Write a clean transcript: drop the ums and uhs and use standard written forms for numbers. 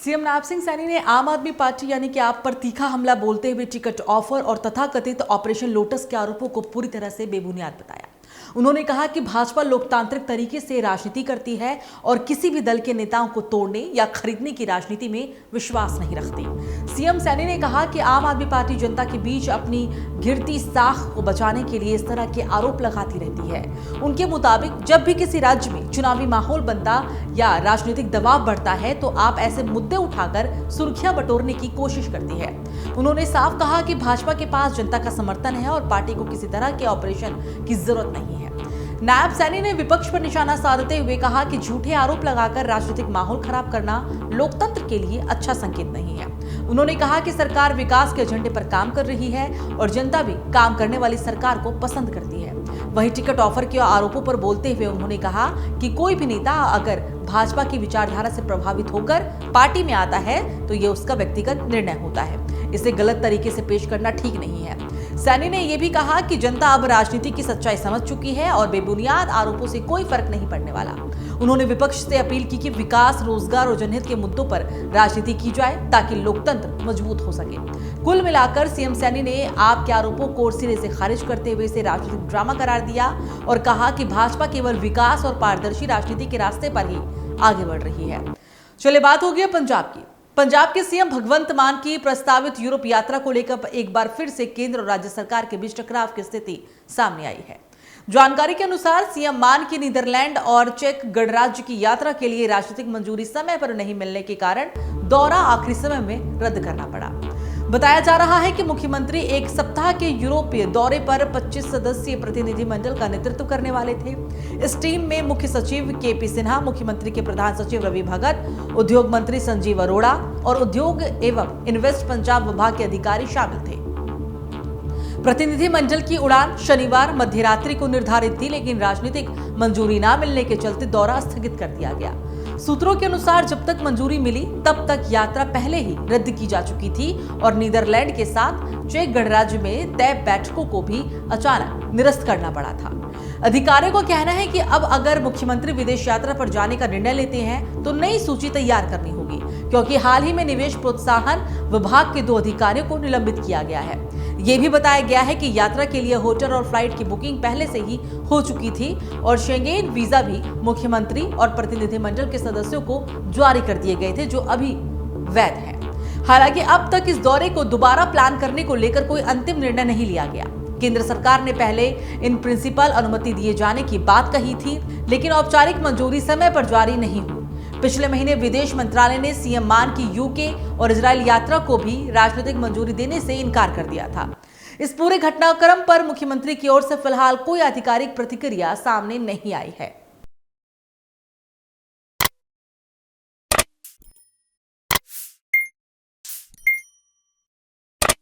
CM नैब सिंह सैनी ने आम आदमी पार्टी यानी कि आप पर तीखा हमला बोलते हुए टिकट ऑफर और तथाकथित ऑपरेशन लोटस के आरोपों को पूरी तरह से बेबुनियाद बताया। उन्होंने कहा कि भाजपा लोकतांत्रिक तरीके से राजनीति करती है और किसी भी दल के नेताओं को तोड़ने या खरीदने की राजनीति में विश्वास नहीं रखती। सीएम सैनी ने कहा कि आम आदमी पार्टी जनता के बीच अपनी गिरती साख को बचाने के लिए इस तरह के आरोप लगाती रहती है। उनके मुताबिक जब भी किसी राज्य में चुनावी माहौल बनता या राजनीतिक दबाव बढ़ता है तो आप ऐसे मुद्दे उठाकर सुर्खियां बटोरने की कोशिश करती है। उन्होंने साफ कहा कि भाजपा के पास जनता का समर्थन है और पार्टी को किसी तरह के ऑपरेशन की जरूरत नहीं है। नैब सैनी ने विपक्ष पर निशाना साधते हुए कहा कि झूठे आरोप लगाकर राजनीतिक माहौल खराब करना लोकतंत्र के लिए अच्छा संकेत नहीं है। उन्होंने कहा कि सरकार विकास के एजेंडे पर काम कर रही है और जनता भी काम करने वाली सरकार को पसंद करती है। वहीं टिकट ऑफर के आरोपों पर बोलते हुए उन्होंने कहा कि कोई भी नेता अगर भाजपा की विचारधारा से प्रभावित होकर पार्टी में आता है तो ये उसका व्यक्तिगत निर्णय होता है। इसे गलत तरीके से पेश करना ठीक नहीं है। सैनी ने यह भी कहा कि जनता अब राजनीति की सच्चाई समझ चुकी है और बेबुनियाद आरोपों से कोई फर्क नहीं पड़ने वाला। उन्होंने विपक्ष से अपील की कि विकास, रोजगार और जनहित के मुद्दों पर राजनीति की जाए ताकि लोकतंत्र मजबूत हो सके। कुल मिलाकर सीएम सैनी ने आपके आरोपों को सिरे से खारिज करते हुए इसे राजनीतिक ड्रामा करार दिया और कहा कि भाजपा केवल विकास और पारदर्शी राजनीति के रास्ते पर ही आगे बढ़ रही है। चलिए बात हो गई पंजाब की। पंजाब के सीएम भगवंत मान की प्रस्तावित यूरोप यात्रा को लेकर एक बार फिर से केंद्र और राज्य सरकार के बीच टकराव की स्थिति सामने आई है। जानकारी के अनुसार सीएम मान की नीदरलैंड और चेक गणराज्य की यात्रा के लिए राजनीतिक मंजूरी समय पर नहीं मिलने के कारण दौरा आखिरी समय में रद्द करना पड़ा। बताया जा रहा है कि मुख्यमंत्री एक सप्ताह के यूरोपीय दौरे पर 25 सदस्यीय प्रतिनिधिमंडल का नेतृत्व करने वाले थे। इस टीम में मुख्य सचिव केपी सिन्हा, मुख्यमंत्री के प्रधान सचिव रवि भगत, उद्योग मंत्री संजीव अरोड़ा और उद्योग एवं इन्वेस्ट पंजाब विभाग के अधिकारी शामिल थे। प्रतिनिधिमंडल की उड़ान शनिवार मध्यरात्रि को निर्धारित थी, लेकिन राजनीतिक मंजूरी न मिलने के चलते दौरा स्थगित कर दिया गया। सूत्रों के अनुसार जब तक मंजूरी मिली तब तक यात्रा पहले ही रद्द की जा चुकी थी और नीदरलैंड के साथ चेक गणराज्य में तय बैठकों को भी अचानक निरस्त करना पड़ा था। अधिकारियों का कहना है कि अब अगर मुख्यमंत्री विदेश यात्रा पर जाने का निर्णय लेते हैं तो नई सूची तैयार करनी होगी, क्योंकि हाल ही में निवेश प्रोत्साहन विभाग के 2 अधिकारियों को निलंबित किया गया है। ये भी बताया गया है कि यात्रा के लिए होटल और फ्लाइट की बुकिंग पहले से ही हो चुकी थी और शेंगेन वीजा भी मुख्यमंत्री और प्रतिनिधिमंडल के सदस्यों को जारी कर दिए गए थे, जो अभी वैध है। हालांकि अब तक इस दौरे को दोबारा प्लान करने को लेकर कोई अंतिम निर्णय नहीं लिया गया। केंद्र सरकार ने पहले इन प्रिंसिपल अनुमति दिए जाने की बात कही थी, लेकिन औपचारिक मंजूरी समय पर जारी नहीं हुई। पिछले महीने विदेश मंत्रालय ने सीएम मान की यूके और इजराइल यात्रा को भी राजनीतिक मंजूरी देने से इनकार कर दिया था। इस पूरे घटनाक्रम पर मुख्यमंत्री की ओर से फिलहाल कोई आधिकारिक प्रतिक्रिया सामने नहीं आई है।